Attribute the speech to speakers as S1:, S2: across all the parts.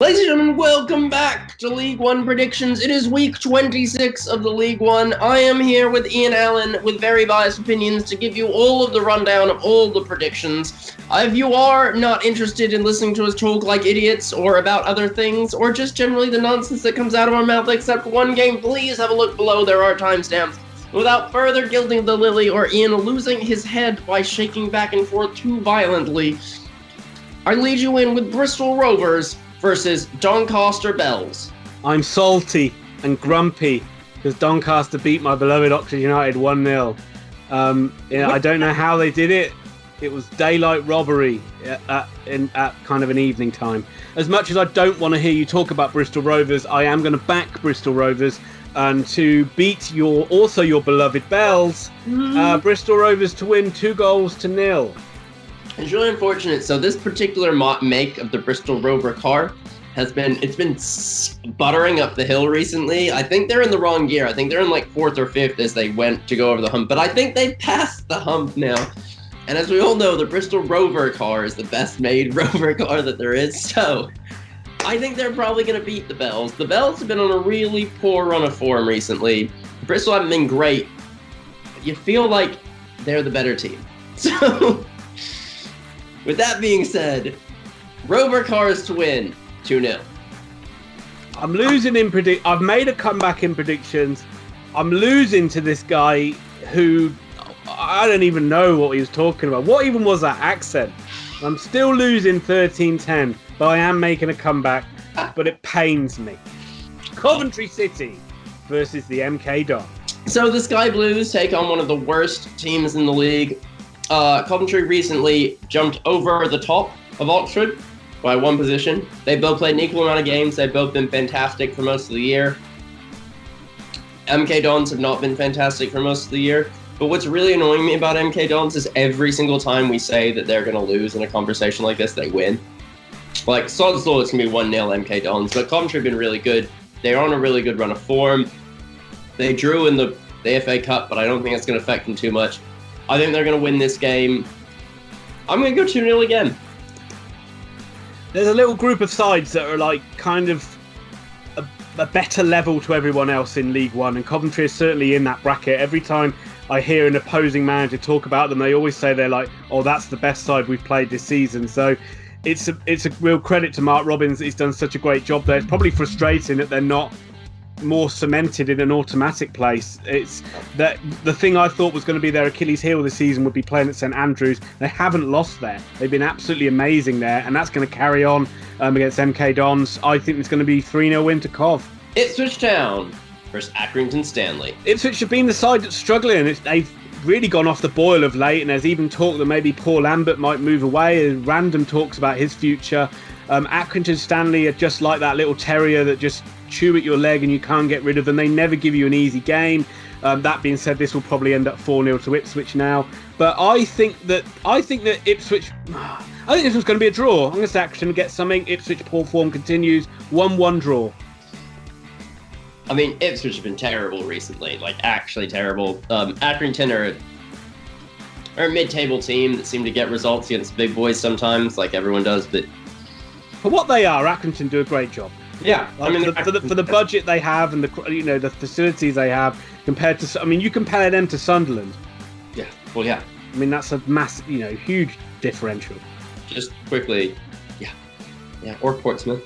S1: Ladies and gentlemen, welcome back to League One Predictions. It is week 26 of the League One. I am here with Ian Allen with very biased opinions to give you all of the rundown of all the predictions. If you are not interested in listening to us talk like idiots or about other things or just generally the nonsense that comes out of our mouth except one game, please have a look below. There are timestamps. Without further gilding the lily or Ian losing his head by shaking back and forth too violently, I lead you in with Bristol Rovers versus Doncaster Bells.
S2: I'm salty and grumpy because Doncaster beat my beloved Oxford United 1-0. I don't know how they did it. It was daylight robbery at kind of an evening time. As much as I don't want to hear you talk about Bristol Rovers, I am going to back Bristol Rovers and to beat your beloved Bells. Bristol Rovers to win 2-0.
S1: It's really unfortunate. So this particular make of the Bristol Rover car has been buttering up the hill recently. I think they're in the wrong gear. I think they're in like 4th or 5th as they went to go over the hump. But I think they've passed the hump now. And as we all know, the Bristol Rover car is the best made Rover car that there is. So I think they're probably going to beat the Bells. The Bells have been on a really poor run of form recently. Bristol haven't been great. But you feel like they're the better team. So with that being said, Rover cars to win 2-0.
S2: I'm losing in I've made a comeback in predictions. I'm losing to this guy who I don't even know what he was talking about. What even was that accent? I'm still losing 13-10, but I am making a comeback, but it pains me. Coventry City versus the MK Dons.
S1: So the Sky Blues take on one of the worst teams in the league. Coventry recently jumped over the top of Oxford by one position. They both played an equal amount of games. They've both been fantastic for most of the year. MK Dons have not been fantastic for most of the year. But what's really annoying me about MK Dons is every single time we say that they're going to lose in a conversation like this, they win. Like, sod's law, it's going to be 1-0 MK Dons. But Coventry have been really good. They're on a really good run of form. They drew in the FA Cup, but I don't think it's going to affect them too much. I think they're going to win this game. I'm going to go 2-0 again.
S2: There's a little group of sides that are like kind of a better level to everyone else in League One, and Coventry is certainly in that bracket. Every time I hear an opposing manager talk about them, they always say they're like, oh, that's the best side we've played this season. So it's a real credit to Mark Robins. He's done such a great job there. It's probably frustrating that they're not more cemented in an automatic place. It's that the thing I thought was going to be their Achilles heel this season would be playing at St Andrews. They haven't lost there. They've been absolutely amazing there, and that's going to carry on against MK Dons. I think it's going to be 3-0 win to Cov.
S1: Ipswich Town versus Accrington Stanley.
S2: Ipswich have been the side that's struggling. They've really gone off the boil of late, and there's even talk that maybe Paul Lambert might move away. Random talks about his future. Accrington Stanley are just like that little terrier that just chew at your leg and you can't get rid of them. They never give you an easy game. That being said, this will probably end up 4-0 to Ipswich now. But I think that Ipswich, I think this was going to be a draw. I'm going to say Accrington get something. Ipswich poor form continues. 1-1 draw.
S1: I mean, Ipswich have been terrible recently, like actually terrible. Accrington are a mid-table team that seem to get results against big boys sometimes, like everyone does. But
S2: for what they are, Accrington do a great job.
S1: Yeah,
S2: like, I mean, for the budget they have and the facilities they have compared to, I mean, you compare them to Sunderland.
S1: Yeah, well, yeah.
S2: I mean, that's a massive, huge differential.
S1: Just quickly, yeah, or Portsmouth.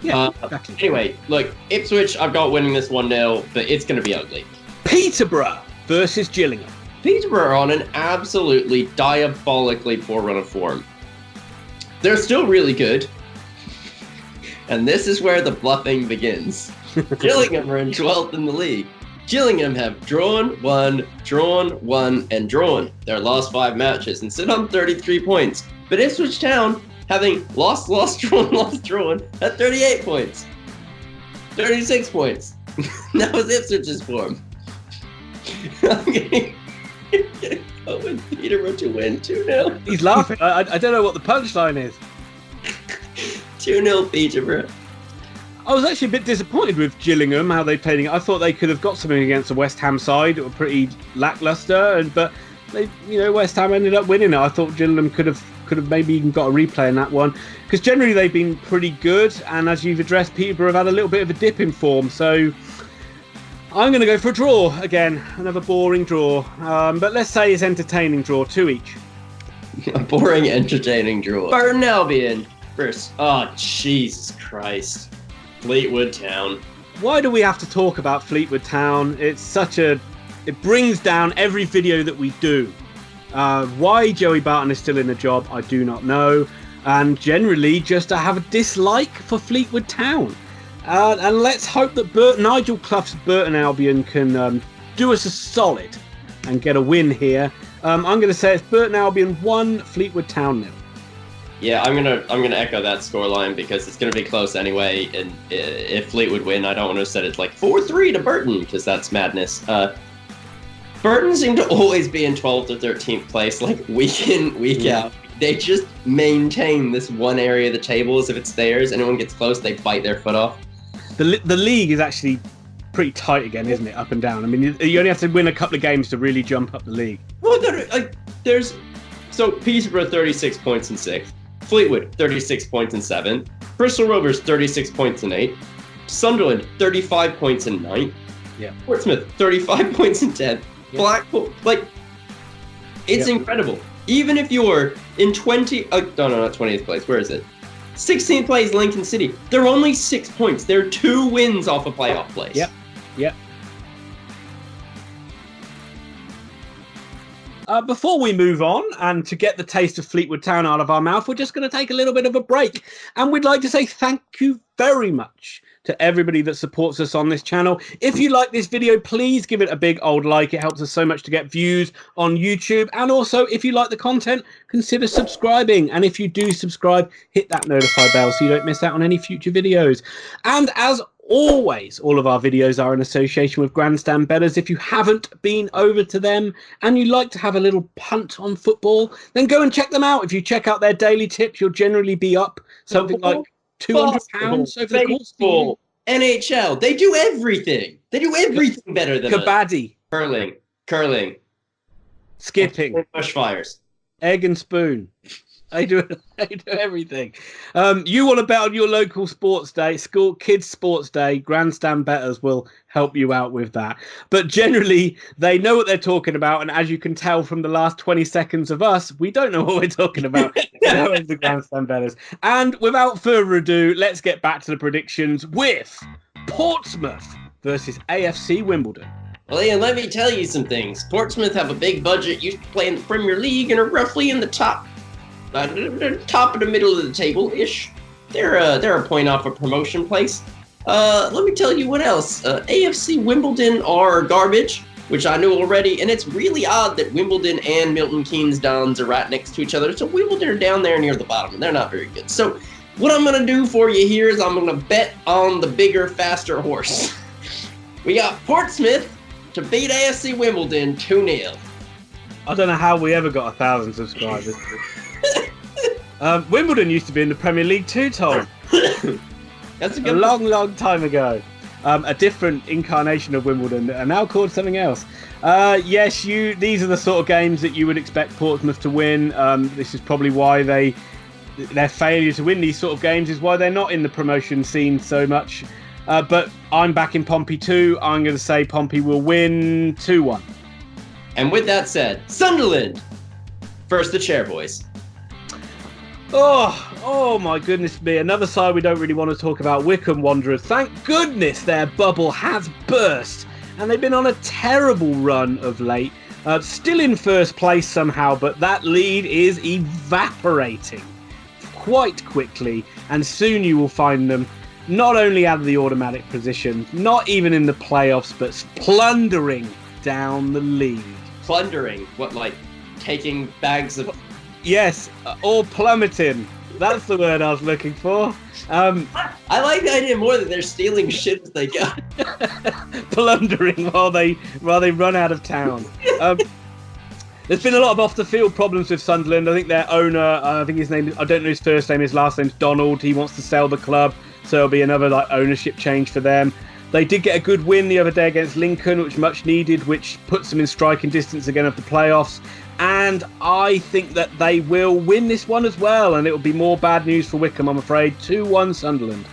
S2: Yeah, exactly.
S1: Anyway, look, Ipswich, I've got winning this 1-0, but it's going to be ugly.
S2: Peterborough versus Gillingham.
S1: Peterborough are on an absolutely diabolically poor run of form. They're still really good. And this is where the bluffing begins. Gillingham are in 12th in the league. Gillingham have drawn, won, and drawn their last 5 matches and sit on 33 points. But Ipswich Town, having lost, drawn, at 38 points. 36 points. That was Ipswich's form. I'm going to go with Peterborough to win 2-0.
S2: He's laughing. I don't know what the punchline is.
S1: 2-0 Peterborough.
S2: I was actually a bit disappointed with Gillingham, how they played. I thought they could have got something against the West Ham side that were pretty lacklustre, but they, West Ham ended up winning it. I thought Gillingham could have could have maybe even got a replay in that one, because generally they've been pretty good, and as you've addressed, Peterborough have had a little bit of a dip in form, so I'm going to go for a draw again, another boring draw, but let's say it's entertaining draw, 2 each.
S1: A boring, entertaining draw. Burton Albion versus, oh, Jesus Christ, Fleetwood Town.
S2: Why do we have to talk about Fleetwood Town? It brings down every video that we do. Why Joey Barton is still in the job, I do not know. And generally, just I have a dislike for Fleetwood Town. And let's hope that Nigel Clough's Burton Albion can do us a solid and get a win here. I'm going to say it's Burton Albion 1, Fleetwood Town 0.
S1: Yeah, I'm gonna echo that scoreline because it's gonna be close anyway. And if Fleetwood win, I don't want to say it's like 4-3 to Burton because that's madness. Burton seem to always be in 12th or 13th place, like week in, week out. They just maintain this one area of the table as if it's theirs. Anyone gets close, they bite their foot off.
S2: The league is actually pretty tight again, isn't it? Up and down. I mean, you only have to win a couple of games to really jump up the league.
S1: Well, so Peterborough 36 points in 6th. Fleetwood, 36 points in 7th. Bristol Rovers, 36 points in 8th. Sunderland, 35 points in 9th.
S2: Yeah.
S1: Portsmouth, 35 points in 10th. Yeah. Blackpool, it's incredible. Even if you're in not 20th place. Where is it? 16th place, Lincoln City. They're only 6 points. They're 2 wins off a playoff place.
S2: Yep. Before we move on, and to get the taste of Fleetwood Town out of our mouth, we're just going to take a little bit of a break. And we'd like to say thank you very much to everybody that supports us on this channel. If you like this video, please give it a big old like. It helps us so much to get views on YouTube. And also, if you like the content, consider subscribing. And if you do subscribe, hit that notify bell so you don't miss out on any future videos. And as always, all of our videos are in association with Grandstand Betters. If you haven't been over to them and you like to have a little punt on football, then go and check them out. If you check out their daily tips, you'll generally be up something like £200 over the course of the year.
S1: NHL, they do everything. They do everything better than
S2: Kabaddi.
S1: Curling.
S2: Skipping.
S1: Bushfires.
S2: Egg and spoon. I do everything. You want to bet on your local sports day, school kids sports day, Grandstand Betters will help you out with that. But generally, they know what they're talking about. And as you can tell from the last 20 seconds of us, we don't know what we're talking about. The Grandstand Betters. And without further ado, let's get back to the predictions with Portsmouth versus AFC Wimbledon.
S1: Well, Ian, let me tell you some things. Portsmouth have a big budget, used to play in the Premier League, and are roughly in the top of the middle of the table-ish. They're a point off a promotion place. Let me tell you what else. AFC Wimbledon are garbage, which I knew already, and it's really odd that Wimbledon and Milton Keynes Dons are right next to each other. So Wimbledon are down there near the bottom, and they're not very good. So what I'm going to do for you here is I'm going to bet on the bigger, faster horse. We got Portsmouth to beat AFC Wimbledon 2-0.
S2: I don't know how we ever got 1,000 subscribers. Wimbledon used to be in the Premier League too, Tom.
S1: That's a
S2: long time ago. A different incarnation of Wimbledon that are now called something else. Yes, these are the sort of games that you would expect Portsmouth to win. This is probably why their failure to win these sort of games is why they're not in the promotion scene so much. But I'm back in Pompey too. I'm going to say Pompey will win 2-1.
S1: And with that said, Sunderland versus the Chairboys.
S2: Oh my goodness me. Another side we don't really want to talk about, Wycombe Wanderers. Thank goodness their bubble has burst. And they've been on a terrible run of late. Still in first place somehow, but that lead is evaporating quite quickly. And soon you will find them not only out of the automatic position, not even in the playoffs, but plundering down the league.
S1: Plundering? What, like taking bags of...
S2: Yes, or plummeting. That's the word I was looking for.
S1: I like the idea more that they're stealing shit as they go.
S2: Plundering while they run out of town. There's been a lot of off-the-field problems with Sunderland. I think their owner, I think his name, I don't know his first name, his last name's Donald. He wants to sell the club, so it'll be another ownership change for them. They did get a good win the other day against Lincoln, which much needed, which puts them in striking distance again of the playoffs. And I think that they will win this one as well, and it will be more bad news for Wycombe, I'm afraid. 2-1 Sunderland.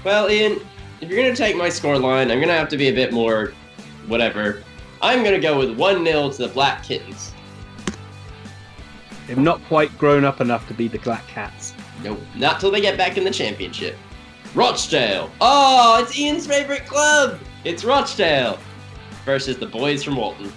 S1: Well, Ian, if you're going to take my scoreline, I'm going to have to be a bit more whatever. I'm going to go with 1-0 to the Black Kittens.
S2: They've not quite grown up enough to be the Black Cats.
S1: Nope, not till they get back in the Championship. Rochdale. Oh, it's Ian's favourite club. It's Rochdale versus the boys from Bolton.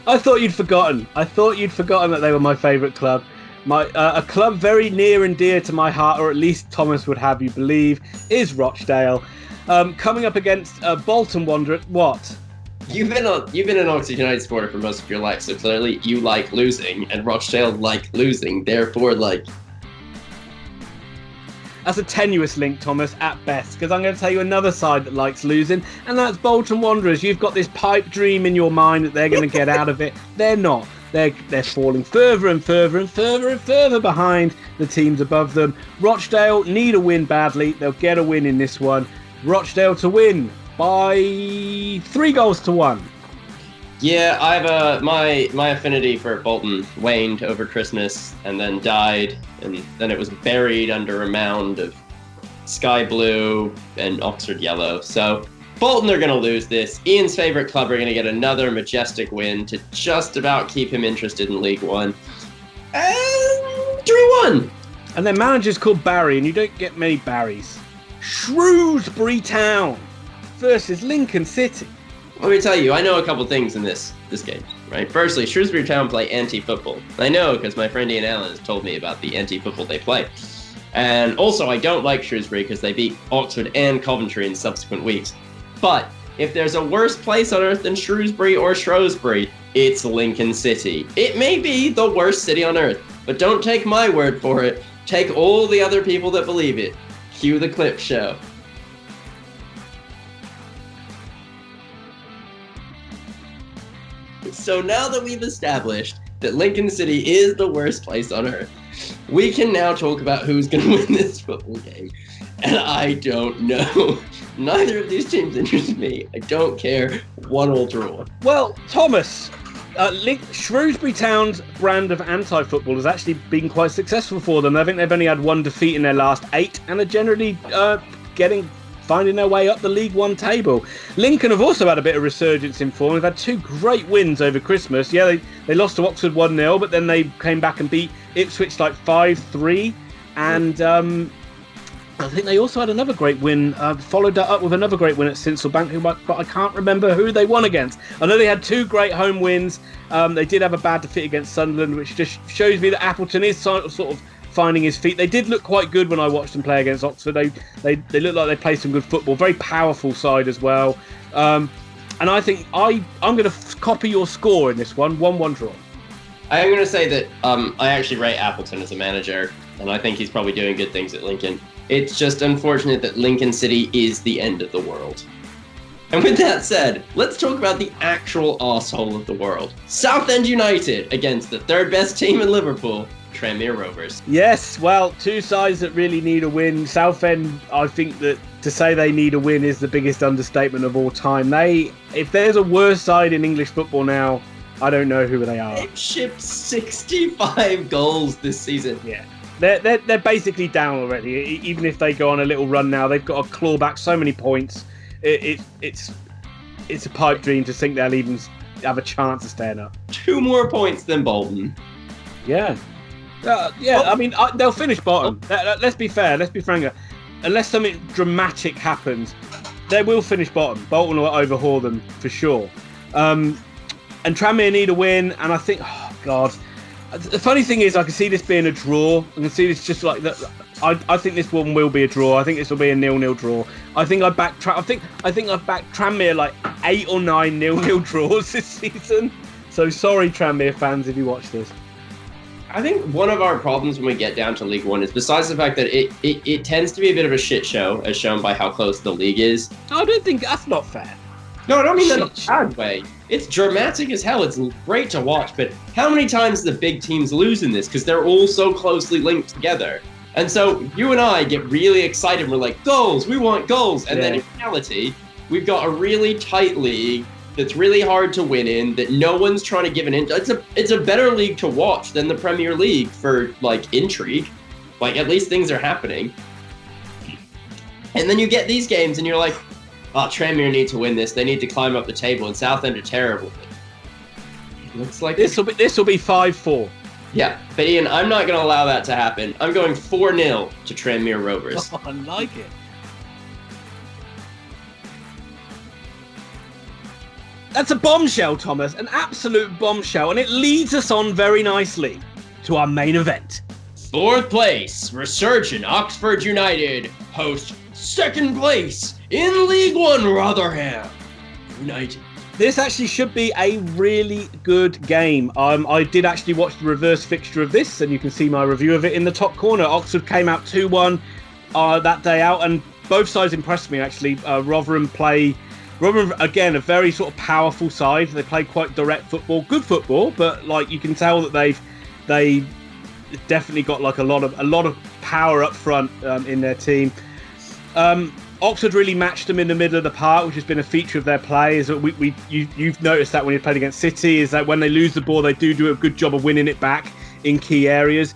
S2: I thought you'd forgotten. That they were my favourite club. A club very near and dear to my heart, or at least Thomas would have you believe, is Rochdale. Coming up against Bolton Wanderers. What?
S1: You've been an Oxford United supporter for most of your life, so clearly you like losing, and Rochdale like losing. Therefore,
S2: that's a tenuous link, Thomas, at best, because I'm going to tell you another side that likes losing, and that's Bolton Wanderers. You've got this pipe dream in your mind that they're going to get out of it. They're not. They're falling further and further and further and further behind the teams above them. Rochdale need a win badly. They'll get a win in this one. Rochdale to win by 3-1.
S1: Yeah, I've my affinity for Bolton waned over Christmas and then died, and then it was buried under a mound of sky blue and Oxford yellow. So Bolton are going to lose this. Ian's favourite club are going to get another majestic win to just about keep him interested in League One. And 3-1.
S2: And their manager's called Barry, and you don't get many Barrys. Shrewsbury Town versus Lincoln City.
S1: Let me tell you, I know a couple things in this game, right? Firstly, Shrewsbury Town play anti-football. I know because my friend Ian Allen has told me about the anti-football they play. And also, I don't like Shrewsbury because they beat Oxford and Coventry in subsequent weeks. But if there's a worse place on earth than Shrewsbury or Shrewsbury, it's Lincoln City. It may be the worst city on earth, but don't take my word for it. Take all the other people that believe it. Cue the clip show. So now that we've established that Lincoln City is the worst place on earth, we can now talk about who's going to win this football game. And I don't know. Neither of these teams interest me. I don't care. One will draw.
S2: Well, Thomas, Shrewsbury Town's brand of anti-football has actually been quite successful for them. I think they've only had one defeat in their last 8 and are generally finding their way up the League One table. Lincoln have also had a bit of resurgence in form. They've had 2 great wins over Christmas. Yeah, they lost to Oxford 1-0, but then they came back and beat Ipswich 5-3. And I think they also had another great win, followed that up with another great win at Sincilbank, but I can't remember who they won against. I know they had 2 great home wins. They did have a bad defeat against Sunderland, which just shows me that Appleton is sort of finding his feet. They did look quite good when I watched them play against Oxford. They looked like they played some good football. Very powerful side as well. And I think I'm going to copy your score in this one. 1-1 draw.
S1: I am going to say that I actually rate Appleton as a manager, and I think he's probably doing good things at Lincoln. It's just unfortunate that Lincoln City is the end of the world. And with that said, let's talk about the actual arsehole of the world. Southend United against the 3rd best team in Liverpool, Tranmere Rovers.
S2: Yes, well, 2 sides that really need a win. Southend, I think that to say they need a win is the biggest understatement of all time. If there's a worse side in English football now, I don't know who they are.
S1: They've shipped 65 goals this season.
S2: Yeah. They're basically down already. Even if they go on a little run now, they've got to claw back so many points. It's a pipe dream to think they'll even have a chance of staying up.
S1: 2 more points than Bolton.
S2: Yeah. I mean, they'll finish bottom. Let's be fair. Let's be frank. Unless something dramatic happens, they will finish bottom. Bolton will overhaul them for sure. And Tranmere need a win. And I think, oh God, the funny thing is, I can see this being a draw. I can see this just like that. I think this one will be a draw. I think this will be a 0-0 draw. I think I've backed Tranmere like 8 or 9 0-0 draws this season. So sorry, Tranmere fans, if you watch this.
S1: I think one of our problems when we get down to League One is, besides the fact that it tends to be a bit of a shit show, as shown by how close the league is.
S2: I don't think that's not fair.
S1: No, I don't mean that in a bad way. It's dramatic as hell. It's great to watch, but how many times do the big teams lose in this? Because they're all so closely linked together. And so you and I get really excited. We're like, goals, we want goals. And then in reality, we've got a really tight league. that's really hard to win in, that no one's trying to give an inch. It's a better league to watch than the Premier League for like intrigue. Like at least things are happening. And then you get these games and you're like, oh, Tranmere need to win this. They need to climb up the table, and Southend are terrible. It looks like
S2: this will be 5-4.
S1: Yeah, but Ian, I'm not going to allow that to happen. I'm going 4-0 to Tranmere Rovers.
S2: Oh, I like it. That's a bombshell, Thomas. An absolute bombshell. And it leads us on very nicely to our main event.
S1: 4th place, resurgent Oxford United host 2nd place in League One Rotherham United.
S2: This actually should be a really good game. I did actually watch the reverse fixture of this, and you can see my review of it in the top corner. Oxford came out 2-1 that day out, and both sides impressed me, actually. Rotherham, again, a very sort of powerful side. They play quite direct football, good football, but like you can tell that they definitely got like a lot of power up front in their team. Oxford really matched them in the middle of the park, which has been a feature of their play. Is that you've noticed that when you played against City, is that when they lose the ball, they do a good job of winning it back in key areas.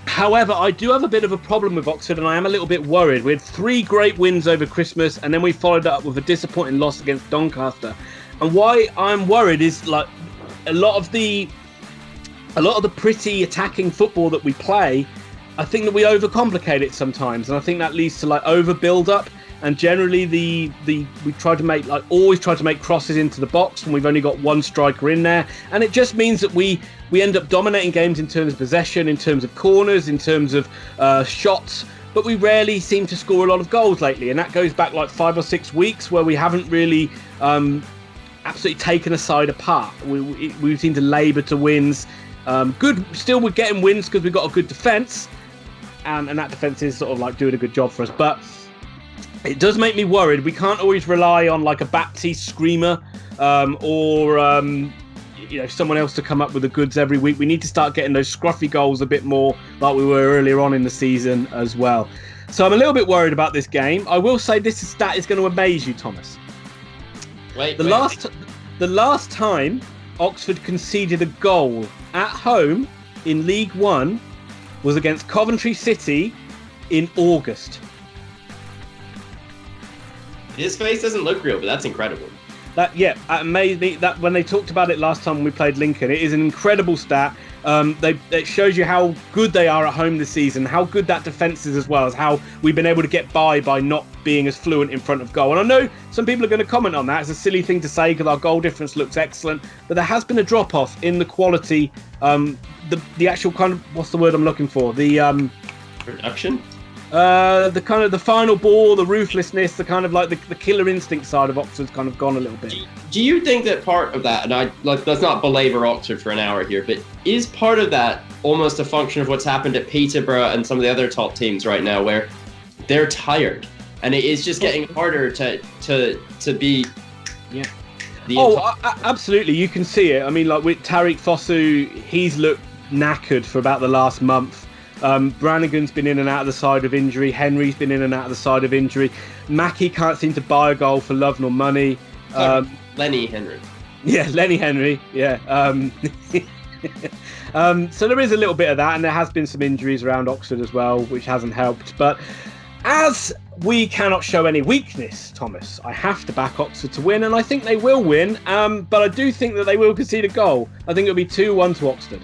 S2: However, I do have a bit of a problem with Oxford, and I am a little bit worried. We had 3 great wins over Christmas, and then we followed up with a disappointing loss against Doncaster. And why I'm worried is like a lot of the pretty attacking football that we play, I think that we overcomplicate it sometimes, and I think that leads to like over build up. And generally, we always try to make crosses into the box when we've only got one striker in there, and it just means that we end up dominating games in terms of possession, in terms of corners, in terms of shots, but we rarely seem to score a lot of goals lately. And that goes back like 5 or 6 weeks where we haven't really absolutely taken a side apart. We seem to labour to wins. Still we're getting wins because we've got a good defence. And that defence is sort of like doing a good job for us. But it does make me worried. We can't always rely on like a Baptiste screamer or someone else to come up with the goods every week. We need to start getting those scruffy goals a bit more like we were earlier on in the season as well. So I'm a little bit worried about this game. I will say this stat is going to amaze you, Thomas. The last time Oxford conceded a goal at home in League One was against Coventry City in August.
S1: His face doesn't look real, but that's incredible.
S2: That amazed me. That when they talked about it last time when we played Lincoln, it is an incredible stat. It shows you how good they are at home this season, how good that defence is, as well as how we've been able to get by not being as fluent in front of goal. And I know some people are going to comment on that. It's a silly thing to say because our goal difference looks excellent, but there has been a drop off in the quality. The actual kind of, what's the word I'm looking for? The
S1: production.
S2: The kind of the final ball, the ruthlessness, the kind of like the killer instinct side of Oxford's kind of gone a little bit.
S1: Do you think that part of that, and let's not belabor Oxford for an hour here, but is part of that almost a function of what's happened at Peterborough and some of the other top teams right now, where they're tired and it is just getting harder to be. Yeah.
S2: Absolutely, you can see it. I mean, like with Tariq Fosu, he's looked knackered for about the last month. Brannigan's been in and out of the side of injury. Henry's been in and out of the side of injury. Mackie can't seem to buy a goal for love nor money.
S1: Lenny Henry.
S2: Yeah, Lenny Henry. Yeah. So there is a little bit of that, and there has been some injuries around Oxford as well, which hasn't helped. But as we cannot show any weakness, Thomas, I have to back Oxford to win, and I think they will win. But I do think that they will concede a goal. I think it'll be 2-1 to Oxford.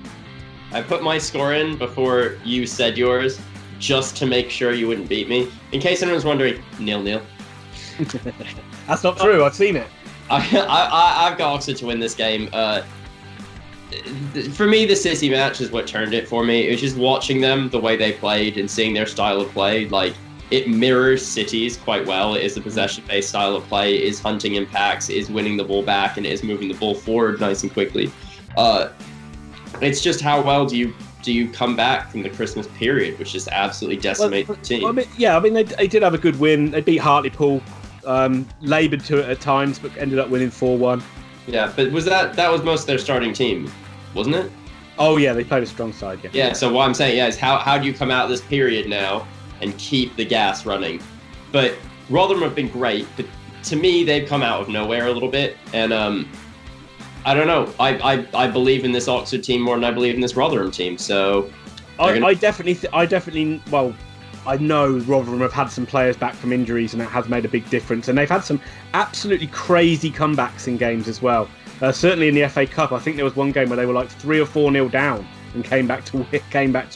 S1: I put my score in before you said yours, just to make sure you wouldn't beat me. In case anyone's wondering, 0-0.
S2: That's not true. I've seen it.
S1: I've got Oxford to win this game. For me, the City match is what turned it for me. It was just watching them, the way they played, and seeing their style of play. Like, it mirrors City's quite well. It is a possession-based style of play. It is hunting impacts. It is winning the ball back, and it is moving the ball forward nice and quickly. It's just how well do you come back from the Christmas period, which just absolutely decimated the team.
S2: They did have a good win. They beat Hartlepool, laboured to it at times, but ended up winning 4-1.
S1: Yeah, but that was most of their starting team, wasn't it?
S2: Oh yeah, they played a strong side. Yeah.
S1: Yeah. So what I'm saying, is how do you come out of this period now and keep the gas running? But Rotherham have been great, but to me, they've come out of nowhere a little bit, and I don't know. I believe in this Oxford team more than I believe in this Rotherham team. So
S2: I definitely. Well, I know Rotherham have had some players back from injuries, and that has made a big difference. And they've had some absolutely crazy comebacks in games as well. Certainly in the FA Cup, I think there was one game where they were like 3 or 4-0 down and came back to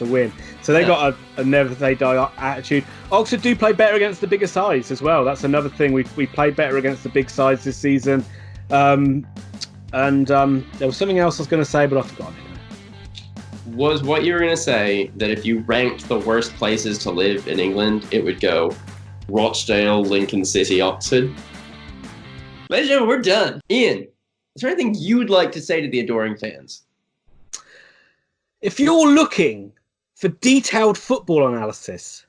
S2: win. So they got a never they die attitude. Oxford do play better against the bigger sides as well. That's another thing. We played better against the big sides this season. And there was something else I was going to say, but I've forgotten it.
S1: Was what you were going to say that if you ranked the worst places to live in England, it would go Rochdale, Lincoln City, Oxford? Ladies and gentlemen, we're done. Ian, is there anything you would like to say to the adoring fans?
S2: If you're looking for detailed football analysis,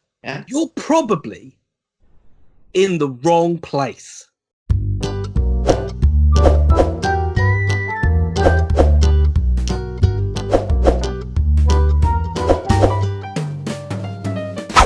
S2: you're probably in the wrong place.